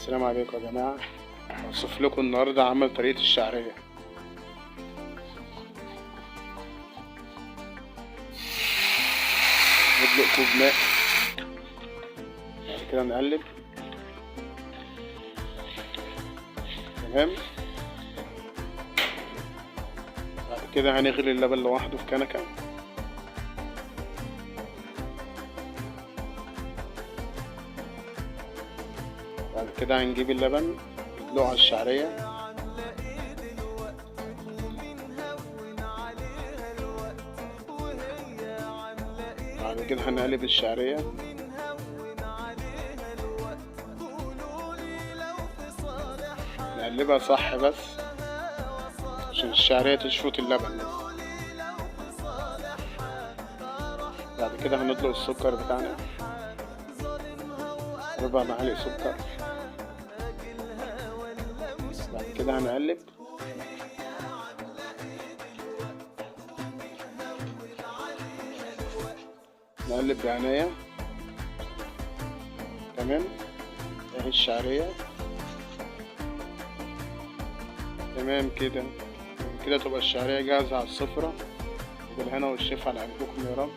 السلام عليكم يا جماعة. هوصف لكم النهاردة عمل طريقة الشعرية. ندلق كوب ماء، بعد كده نقلب. تمام. بعد كده هنغلي اللبن لوحده في كنكة. بعد كده هنجيب اللبن ندلقه على الشعرية. بعد كده هنقلب الشعرية. نقلبها صح بس عشان الشعرية تشفط اللبن بس. بعد كده هنطلق السكر بتاعنا، 4 معالق سكر. بعد كده هنقلب. نقلب بعناية. تمام. اهي الشعرية. تمام كده. كده تبقى الشعرية جاهزة على السفرة. بالهنا والشفا على قلبكم يا رب.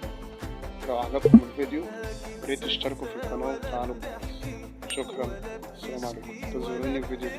لو عجبكم الفيديو ياريت تشتركوا في القناة وتفعلوا الجرس. شكرا. السلام عليكم. انتظروني في فيديو.